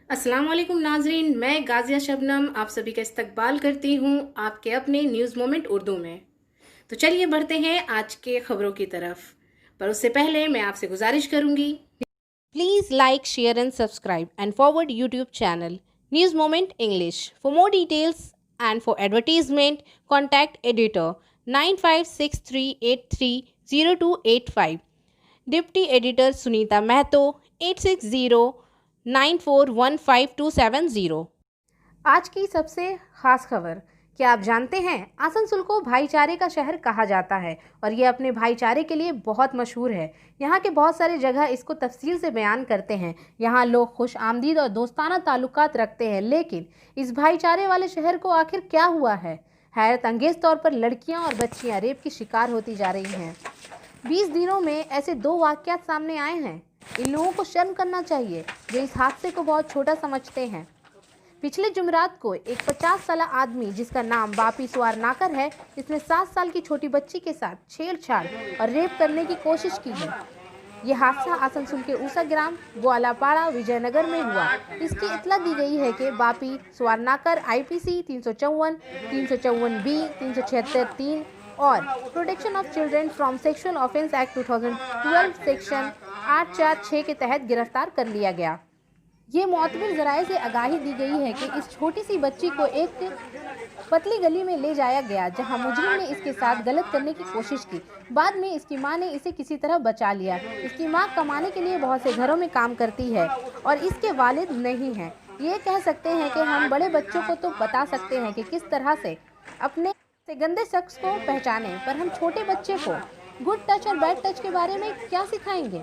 अस्सलाम वालेकुम नाजरीन, मैं गाजिया शबनम आप सभी का इस्तकबाल करती हूँ आपके अपने न्यूज़ मोमेंट उर्दू में। तो चलिए बढ़ते हैं आज के खबरों की तरफ, पर उससे पहले मैं आपसे गुजारिश करूंगी, please like share and subscribe and forward YouTube channel news moment English for more details and for advertisement contact editor 9563830285, deputy editor Sunita Mahato 8609415270। आज की सबसे खास खबर, क्या आप जानते हैं आसनसोल को भाईचारे का शहर कहा जाता है और ये अपने भाईचारे के लिए बहुत मशहूर है। यहाँ के बहुत सारे जगह इसको तफसील से बयान करते हैं। यहाँ लोग खुश आमदीद और दोस्ताना ताल्लुकात रखते हैं, लेकिन इस भाईचारे वाले शहर को आखिर क्या हुआ है? हैरत अंगेज तौर पर लड़कियाँ और बच्चियाँ रेप की शिकार होती जा रही हैं। 20 दिनों में ऐसे 2 वाक़यात सामने आए हैं। इन लोगों को शर्म करना चाहिए जो इस हादसे को बहुत छोटा समझते हैं। पिछले जुमेरात को एक 50 साल आदमी जिसका नाम बापी सुवार नाकर है, इसने 7 साल की छोटी बच्ची के साथ छेड़छाड़ और रेप करने की कोशिश की है। यह हादसा आसनसोल के ऊसा ग्राम ग्वालापाड़ा विजयनगर में हुआ। इसकी इतला दी गई है कि बापी सुवार नाकर IPC 354, 354B, 376(3) और protection of children from sexual offence act 2012 section 846 के तहत गिरफ्तार कर लिया गया। ये मोतबर ज़राए से आगाही दी गई है कि इस छोटी सी बच्ची को एक पतली गली में ले जाया गया जहां मुजरिम ने इसके साथ गलत करने की कोशिश की। बाद में इसकी मां ने इसे किसी तरह बचा लिया। इसकी मां कमाने के लिए बहुत से घरों में काम करती है और इसके वालिद नहीं हैं। ये कह सकते हैं कि हम बड़े बच्चों को तो बता सकते हैं कि किस तरह से अपने से गंदे शख्स को पहचाने, पर हम छोटे बच्चे को गुड टच और बैड टच के बारे में क्या सिखाएंगे?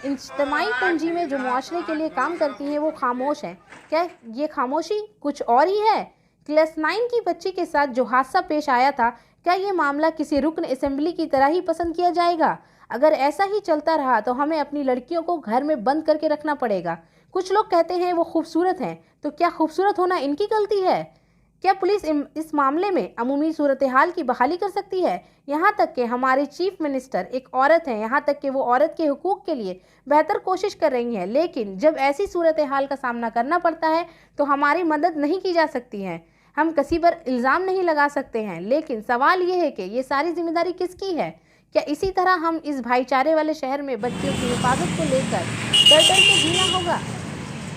इज्तिमाई तंजीमें जो मुआशरे के लिए काम करती हैं वो खामोश हैं। क्या ये खामोशी कुछ और ही है? क्लास 9 की बच्ची के साथ जो हादसा पेश आया था, क्या ये मामला किसी रुकन असेंबली की तरह ही पसंद किया जाएगा? अगर ऐसा ही चलता रहा तो हमें अपनी लड़कियों को घर में बंद करके रखना पड़ेगा। कुछ लोग कहते हैं वो खूबसूरत हैं, तो क्या खूबसूरत होना इनकी गलती है? क्या पुलिस इस मामले में अमूमी सूरत हाल की बहाली कर सकती है? यहाँ तक कि हमारे चीफ मिनिस्टर एक औरत हैं, यहाँ तक कि वो औरत के हुकूक के लिए बेहतर कोशिश कर रही हैं, लेकिन जब ऐसी सूरत हाल का सामना करना पड़ता है तो हमारी मदद नहीं की जा सकती है। हम किसी पर इल्ज़ाम नहीं लगा सकते हैं, लेकिन सवाल ये है कि ये सारी जिम्मेदारी किसकी है? क्या इसी तरह हम इस भाईचारे वाले शहर में बच्चियों की हिफाजत को लेकर डर डर के जीना होगा?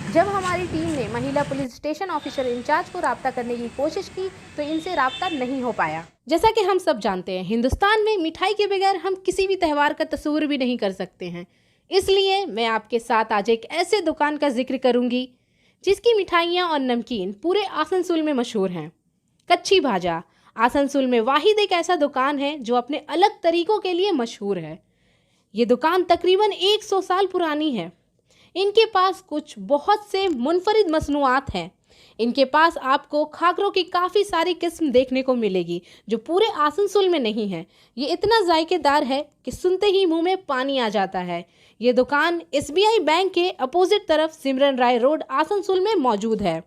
जब हमारी टीम ने महिला पुलिस स्टेशन ऑफिसर इंचार्ज को राब्ता करने की कोशिश की तो इनसे राब्ता नहीं हो पाया। जैसा कि हम सब जानते हैं, हिंदुस्तान में मिठाई के बगैर हम किसी भी त्यौहार का तस्वुर भी नहीं कर सकते हैं। इसलिए मैं आपके साथ आज एक ऐसे दुकान का जिक्र करूंगी जिसकी मिठाइयाँ और नमकीन पूरे आसनसोल में मशहूर हैं। कच्ची भाजा आसनसोल में वाहिद एक ऐसा दुकान है जो अपने अलग तरीकों के लिए मशहूर है। ये दुकान तकरीबन 100 साल पुरानी है। इनके पास कुछ बहुत से मुनफरिद मसनूआत हैं। इनके पास आपको खाकरों की काफ़ी सारी किस्म देखने को मिलेगी जो पूरे आसनसोल में नहीं है। ये इतना जायकेदार है कि सुनते ही मुंह में पानी आ जाता है। ये दुकान SBI बैंक के अपोजिट तरफ सिमरन राय रोड आसनसोल में मौजूद है।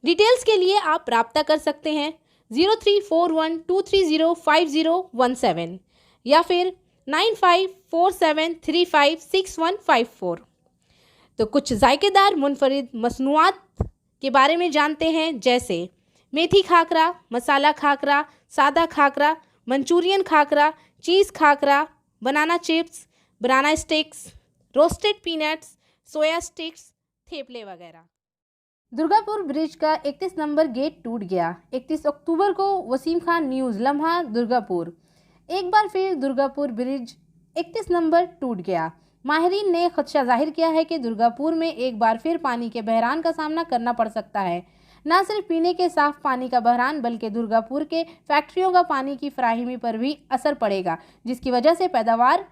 डिटेल्स के लिए आप राब्ता कर सकते हैं 0341230517 या फिर 9547356154। तो कुछ जायकेदार मुनफरिद मसनूआत के बारे में जानते हैं, जैसे मेथी खाकरा, मसाला खाकरा, सादा खाकरा, मंचूरियन खाकरा, चीज़ खाकरा, बनाना चिप्स, बनाना स्टिक्स, रोस्टेड पीनट्स, सोया स्टिक्स, थेपले वगैरह। दुर्गापुर ब्रिज का 31 नंबर गेट टूट गया। 31 अक्टूबर को वसीम खान न्यूज़ लम्हा दुर्गापुर। एक बार फिर दुर्गापुर ब्रिज 31 नंबर टूट गया। माहिरीन ने खदशा जाहिर किया है कि दुर्गापुर में एक बार फिर पानी के बहरान का सामना करना पड़ सकता है। न सिर्फ पीने के साफ पानी का बहरान बल्कि दुर्गापुर के फैक्ट्रियों का पानी की फराहमी पर भी असर पड़ेगा, जिसकी वजह से पैदावार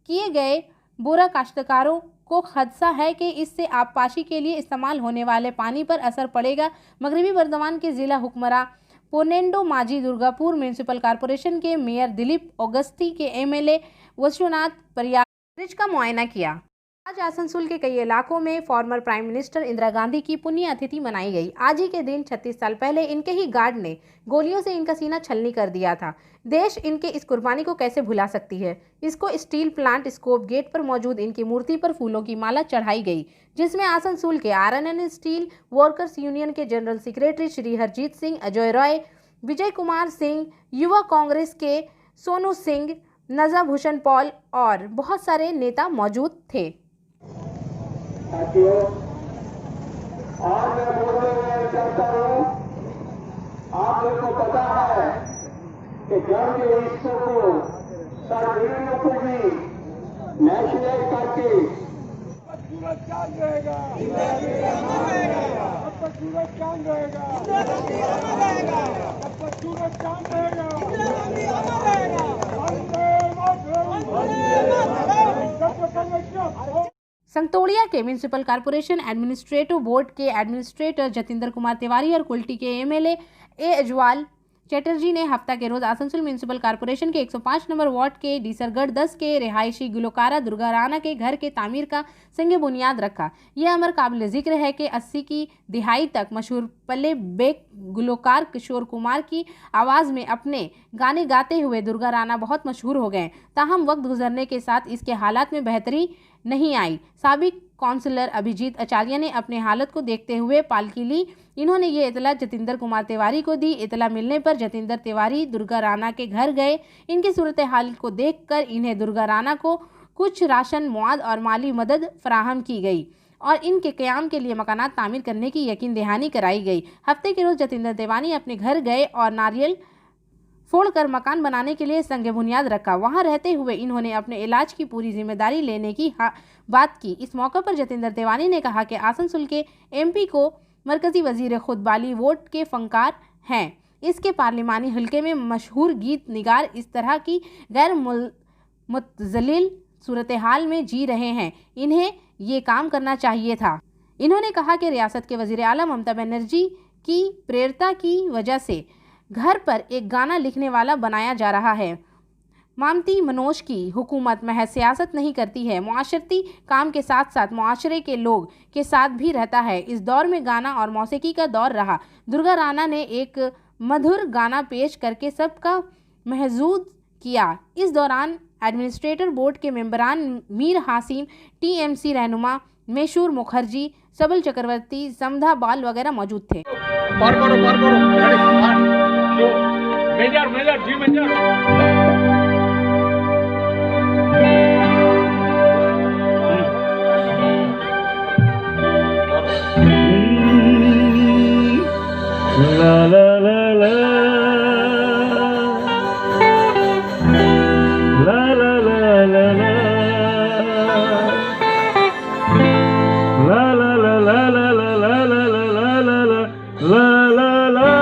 किए गए बोरा काश्तकारों को खदशा है कि इससे आबपाशी के लिए इस्तेमाल होने वाले पानी पर असर पड़ेगा। मगरबी बर्दवान के ज़िला हुक्मरां पोनेंडो माजी दुर्गापुर म्यूनसिपल कॉरपोरेशन के मेयर दिलीप ओगस्ती के MLA विश्वनाथ परियार ब्रिज का मुआयना किया। आज आसनसोल के कई इलाकों में former prime minister Indira Gandhi की पुण्य अतिथि मनाई गई। आज ही के दिन 36 साल पहले इनके ही गार्ड ने गोलियों से इनका सीना छलनी कर दिया था। देश इनके इस कुर्बानी को कैसे भुला सकती है। इसको स्टील प्लांट स्कोप गेट पर मौजूद इनकी मूर्ति पर फूलों की माला चढ़ाई गई, जिसमें आसनसोल के RNN स्टील वर्कर्स यूनियन के जनरल सेक्रेटरी श्री हरजीत सिंह, अजय रॉय, विजय कुमार सिंह, युवा कांग्रेस के सोनू सिंह, नजा भूषण पॉल और बहुत सारे नेता मौजूद थे। साथियों, आज मैं बोलने में चाहता हूँ, आप लोग को पता है कि जब ये विश्व को सार्वजनिक को भी नेशनल करके सूरज चांद रहेगा, अब तक सूरज चांद रहेगा, अब तक सूरज चांद रहेगा, संतोड़िया के म्यूनिसिपल कॉर्पोरेशन एडमिनिस्ट्रेटिव बोर्ड के एडमिनिस्ट्रेटर जतिंदर कुमार तिवारी और कुल्टी के MLA अजवाल चटर्जी ने हफ्ता के रोज आसनसोल म्यूनिसिपल कॉर्पोरेशन के 105 नंबर वार्ड के डीसरगढ़ 10 के रिहायशी गुलकारा दुर्गा राणा के घर के तामीर का संग बुनियाद रखा। यह अमर काबिल जिक्र है कि 80 की दिहाई तक मशहूर पल्ले बेक गुलकार किशोर कुमार की आवाज़ में अपने गाने गाते हुए दुर्गा राणा बहुत मशहूर हो गए। ताहम वक्त गुजरने के साथ इसके हालात में बेहतरी नहीं आई। साबिक काउंसलर अभिजीत आचार्य ने अपने हालत को देखते हुए पालकी ली। इन्होंने ये इतला जतिंदर कुमार तिवारी को दी। इतला मिलने पर जतिंदर तिवारी दुर्गा राणा के घर गए। इनकी सूरत हाल को देखकर इन्हें दुर्गा राणा को कुछ राशन मुआद और माली मदद फराहम की गई और इनके क़याम के लिए मकानात तामीर करने की यकीन दहानी कराई गई। हफ्ते के रोज जतिंदर तिवारी अपने घर गए और नारियल फोड़कर मकान बनाने के लिए संग बुनियाद रखा। वहां रहते हुए इन्होंने अपने इलाज की पूरी जिम्मेदारी लेने की बात की। इस मौके पर जतिंदर तिवारी ने कहा कि आसनसोल के MP को मरकजी वजीर खुद बॉलीवुड के फनकार हैं। इसके पार्लिमानी हल्के में मशहूर गीत निगार इस तरह की गैर मुतज़लिल सूरत हाल में जी रहे हैं। इन्हें ये काम करना चाहिए था। इन्होंने कहा कि रियासत के वजीर आला ममता बनर्जी की प्रेरता की वजह से घर पर एक गाना लिखने वाला बनाया जा रहा है। ममता मनोज की हुकूमत महज सियासत नहीं करती है, मुआशरती काम के साथ साथ मुआशरे के लोग के साथ भी रहता है। इस दौर में गाना और मौसीकी का दौर रहा। दुर्गा राणा ने एक मधुर गाना पेश करके सबका महजूद किया। इस दौरान एडमिनिस्ट्रेटर बोर्ड के मेंबरान मीर हासिम, TMC रहनुमा मेशूर मुखर्जी, सबल चक्रवर्ती, समधा बाल वगैरह मौजूद थे। Major ji major la la la la la la la la la la la la la la la la la la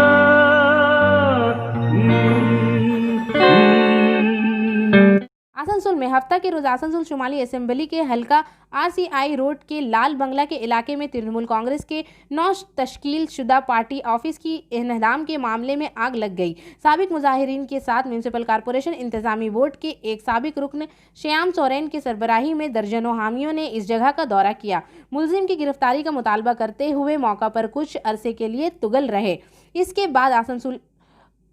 Asansol में हफ्ता के रोज आसनसोल शुमाली असेंबली के हल्का RCI रोड के लाल बंगला के इलाके में तृणमूल कांग्रेस के 9 तश्कील शुदा पार्टी ऑफिस की इन्हदाम के मामले में आग लग गई। साबिक मुजाहिरीन के साथ म्यूनिसिपल कॉर्पोरेशन इंतजामी बोर्ड के एक साबिक रुकन श्याम सोरेन के सरबराही में दर्जनों हामियों ने इस जगह का दौरा किया। मुलजिम की गिरफ्तारी का मुतालबा करते हुए मौका पर कुछ अरसे के लिए तुगल रहे। इसके बाद आसनसोल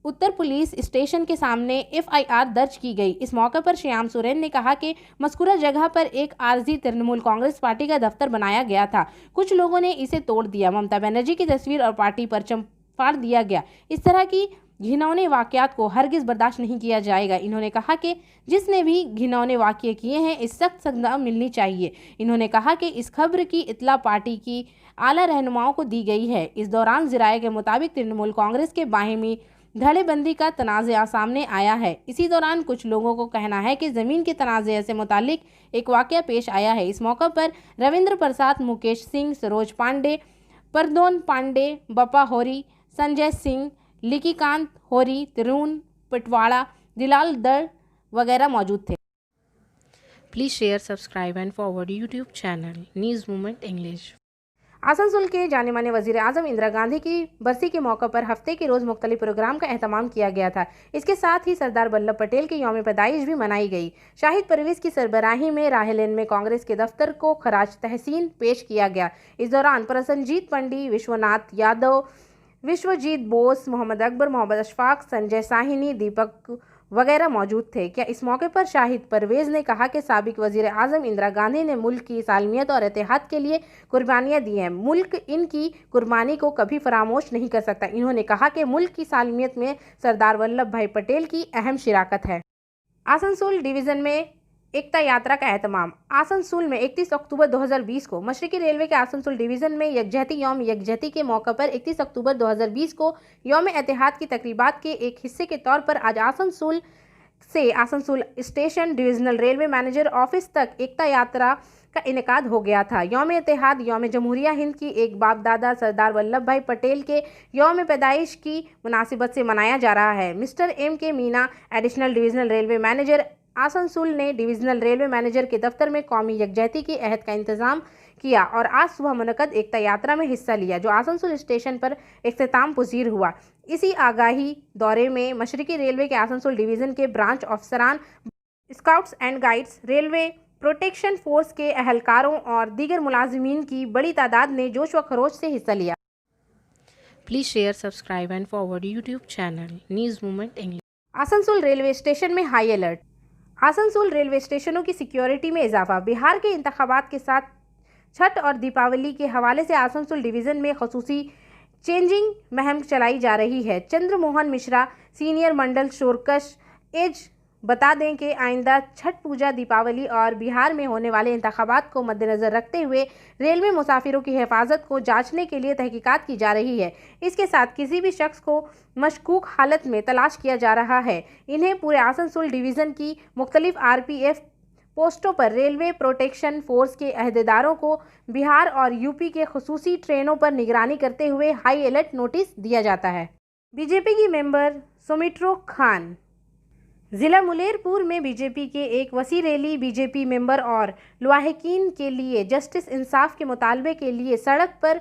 उत्तर पुलिस स्टेशन के सामने FIR दर्ज की गई। इस मौके पर श्याम सोरेन ने कहा कि मज़कूरा जगह पर एक आर्जी तृणमूल कांग्रेस पार्टी का दफ्तर बनाया गया था। कुछ लोगों ने इसे तोड़ दिया। ममता बनर्जी की तस्वीर और पार्टी पर फाड़ दिया गया। इस तरह की घिनौने वाक़यात को हरगिज़ बर्दाश्त नहीं किया जाएगा। इन्होंने कहा कि जिसने भी घिनौने वाक़ये किए हैं इस सख्त सज़ा मिलनी चाहिए। इन्होंने कहा कि इस खबर की इत्तला पार्टी की आला रहनुमाओं को दी गई है। इस दौरान ज़राए के मुताबिक तृणमूल कांग्रेस के बाहिमी धड़ेबंदी का तनाज़ा सामने आया है। इसी दौरान कुछ लोगों को कहना है कि ज़मीन के तनाज़े से मुतालिक एक वाक़या पेश आया है। इस मौके पर रविंद्र प्रसाद, मुकेश सिंह, सरोज पांडे, परदोन पांडे, बप्पा होरी, संजय सिंह, लिकीकांत होरी, तरुण पटवाड़ा, दिलाल दर वगैरह मौजूद थे। Please share, subscribe and forward YouTube channel news movement English. Asansol के जाने माने वजीर आजम इंदिरा गांधी की बरसी के मौके पर हफ्ते के रोज मुख्तलिफ प्रोग्राम का एहतमाम किया गया था। इसके साथ ही सरदार वल्लभ पटेल के यौम पैदाइश भी मनाई गई। शाहिद परवेज की सरबराही में राहलेन में कांग्रेस के दफ्तर को खराज तहसीन पेश किया गया। इस दौरान प्रसन्नजीत पंडी, विश्वनाथ यादव, विश्वजीत बोस, मोहम्मद अकबर, मोहम्मद अशफाक, संजय साहिनी, दीपक वगैरह मौजूद थे। क्या इस मौके पर शाहिद परवेज ने कहा कि साबिक वजीर आजम इंदिरा गांधी ने मुल्क की सालमियत और इत्तेहाद के लिए कुर्बानियां दी हैं। मुल्क इनकी कुर्बानी को कभी फरामोश नहीं कर सकता। इन्होंने कहा कि मुल्क की सालमियत में सरदार वल्लभ भाई पटेल की अहम शिराकत है। आसनसोल डिवीज़न में एकता यात्रा का एहतमाम। आसनसोल में 31 अक्टूबर 2020 को मशरकी रेलवे के आसनसोल डिवीज़न में यकजहती के मौके पर 31 अक्टूबर 2020 को यौम इत्तेहाद की तकरीबात के एक हिस्से के तौर पर आज आसनसोल से Asansol station divisional railway manager office तक एकता यात्रा का इनेकाद हो गया था। यौम इत्तेहाद यौम जमहूरिया हिंद की एक बाप दादा सरदार वल्लभ भाई पटेल के यौम पैदाइश की मुनासिबत से मनाया जा रहा है। Mister M.K. Meena, additional divisional railway manager Asansol ने डिविजनल रेलवे मैनेजर के दफ्तर में कौमी यकजहती की अहद का इंतजाम किया और आज सुबह मुनक़द एकता यात्रा में हिस्सा लिया, जो आसनसोल स्टेशन पर इख्तिताम पजीर हुआ। इसी आगाही दौरे में मशरकी रेलवे के आसनसोल डिवीज़न के ब्रांच अफसरान, scouts and guides, railway protection force के अहलकारों और दीगर मुलाजिमीन की बड़ी तादाद ने जोश व खरोश से हिस्सा लिया। Please share, subscribe and forward YouTube channel news movement English. Asansol railway station में हाई अलर्ट। आसनसोल रेलवे स्टेशनों की सिक्योरिटी में इजाफा। बिहार के इंतखाबात के साथ छठ और दीपावली के हवाले से आसनसोल डिवीज़न में खसूसी चेंजिंग मुहिम चलाई जा रही है। चंद्रमोहन मिश्रा, सीनियर मंडल शोरकश एज बता दें कि आइंदा छठ पूजा, दीपावली और बिहार में होने वाले इंतखाबात को मद्देनज़र रखते हुए रेलवे मुसाफिरों की हिफाजत को जांचने के लिए तहकीकात की जा रही है। इसके साथ किसी भी शख्स को मशकूक हालत में तलाश किया जा रहा है। इन्हें पूरे आसनसोल डिवीज़न की मुख्तलिफ RPF पोस्टों पर रेलवे प्रोटेक्शन फोर्स के अहदेदारों को बिहार और यूपी के खसूसी ट्रेनों पर निगरानी करते हुए हाई अलर्ट नोटिस दिया जाता है। बीजेपी की मेंबर सुमित्रो खान। ज़िला मुलेरपुर में बीजेपी के एक वसी रैली बीजेपी मेंबर और लवाहिकीन के लिए जस्टिस इंसाफ के मुतालबे के लिए सड़क पर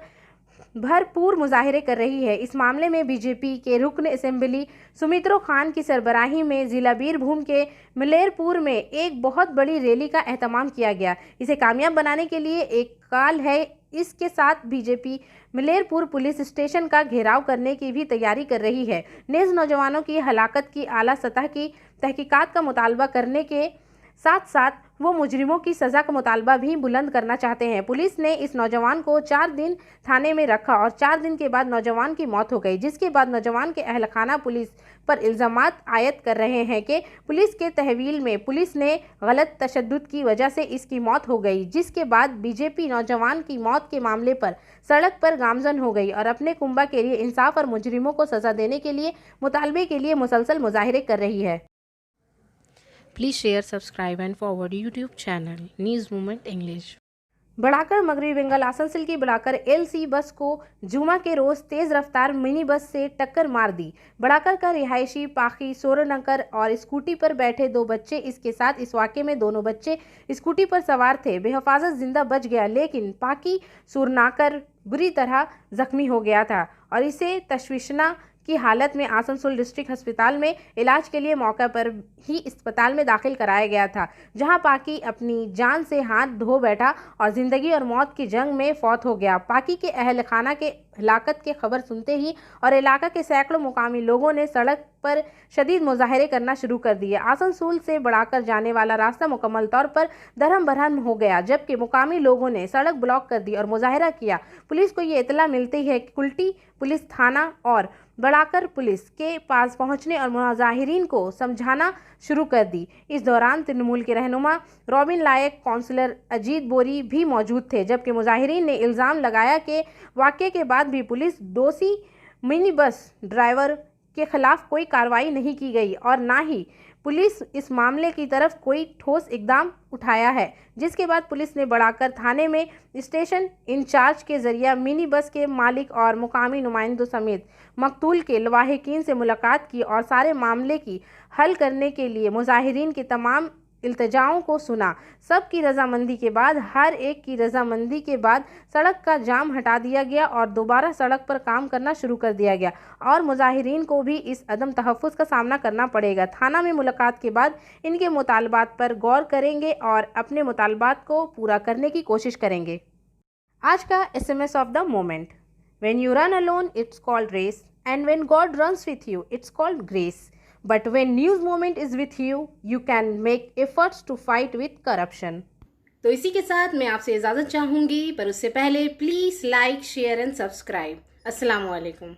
भरपूर मुजाहिरे कर रही है। इस मामले में बीजेपी के रुकन असेंबली सुमित्रो खान की सरबराही में ज़िला बीरभूम के मुलेरपुर में एक बहुत बड़ी रैली का एहतमाम किया गया। इसे कामयाब बनाने के लिए एक काल है। इसके साथ बीजेपी मुलेरपुर पुलिस स्टेशन का घेराव करने की भी तैयारी कर रही है। नेज़ नौजवानों की हलाकत की आला सतह की तहकीकात का मुतालबा करने के साथ साथ वो मुजरिमों की सज़ा का मुतालबा भी बुलंद करना चाहते हैं। पुलिस ने इस नौजवान को 4 दिन थाने में रखा और 4 दिन के बाद नौजवान की मौत हो गई, जिसके बाद नौजवान के अहलखाना पुलिस पर इल्ज़ामात आयद कर रहे हैं कि पुलिस के तहवील में पुलिस ने गलत तशद्दुद की वजह से इसकी मौत हो गई, जिसके बाद बीजेपी नौजवान की मौत के मामले पर सड़क पर गामजन हो गई और अपने कुंबा के लिए इंसाफ और मुजरिमों को सज़ा देने के लिए मुतालबे के लिए मुसलसल मुजाहिरे कर रही है। Please share, subscribe and forward YouTube channel news movement English. बढ़ाकर मगरबी बंगाल आसनसोल की बढ़ाकर LC बस को जुमा के रोज़ तेज़ रफ्तार मिनी बस से टक्कर मार दी। बढ़ाकर का रिहायशी पाखी सोरनकर और स्कूटी पर बैठे 2 बच्चे, इसके साथ इस वाक़े में दोनों बच्चे स्कूटी पर सवार थे, बेहिफाजत जिंदा बच गया, लेकिन पाकी सोरनाकर बुरी तरह जख्मी हो गया था और इसे तशवीशना की हालत में आसनसोल डिस्ट्रिक्ट अस्पताल में इलाज के लिए मौके पर ही अस्पताल में दाखिल कराया गया था, जहां पाकी अपनी जान से हाथ धो बैठा और ज़िंदगी और मौत की जंग में फौत हो गया। पाकी के अहल खाना के हलाकत की खबर सुनते ही और इलाका के सैकड़ों मुकामी लोगों ने सड़क पर शदीद मुजाहरे करना शुरू कर दिए। आसनसोल से बढ़ाकर जाने वाला रास्ता मुकम्मल तौर पर दरहम बरहम हो गया, जबकि मुकामी लोगों ने सड़क ब्लॉक कर दी और मुजाहरा किया। पुलिस को ये इतला मिलती है कि कुल्टी पुलिस थाना और बढ़ाकर पुलिस के पास पहुंचने और मुजाहिरीन को समझाना शुरू कर दी। इस दौरान तृणमूल के रहनुमा रॉबिन लायक, काउंसलर अजीत बोरी भी मौजूद थे, जबकि मुजाहिरीन ने इल्ज़ाम लगाया कि वाक़े के बाद भी पुलिस दोषी मिनी बस ड्राइवर के खिलाफ कोई कार्रवाई नहीं की गई और ना ही पुलिस इस मामले की तरफ कोई ठोस इकदाम उठाया है, जिसके बाद पुलिस ने बढ़ाकर थाने में स्टेशन इंचार्ज के जरिए मिनी बस के मालिक और मुकामी नुमाइंदों समेत मकतूल के लवाहिकीन से मुलाकात की और सारे मामले की हल करने के लिए मुजाहिरीन के तमाम इल्तिजाओं को सुना। सबकी रजामंदी के बाद, हर एक की रजामंदी के बाद सड़क का जाम हटा दिया गया और दोबारा सड़क पर काम करना शुरू कर दिया गया और मुजाहिरीन को भी इस अदम तहफ़्फ़ुज़ का सामना करना पड़ेगा। थाना में मुलाकात के बाद इनके मुतालबात पर गौर करेंगे और अपने मुतालबात को पूरा करने की कोशिश करेंगे। आज का SMS of the moment: When you run alone, it's called race, and when God runs with you, it's called grace. But when News Moment is with you, you can make efforts to fight with corruption. तो इसी के साथ मैं आपसे इजाज़त चाहूँगी, पर उससे पहले please like, share and subscribe. अस्सलाम वालेकुम।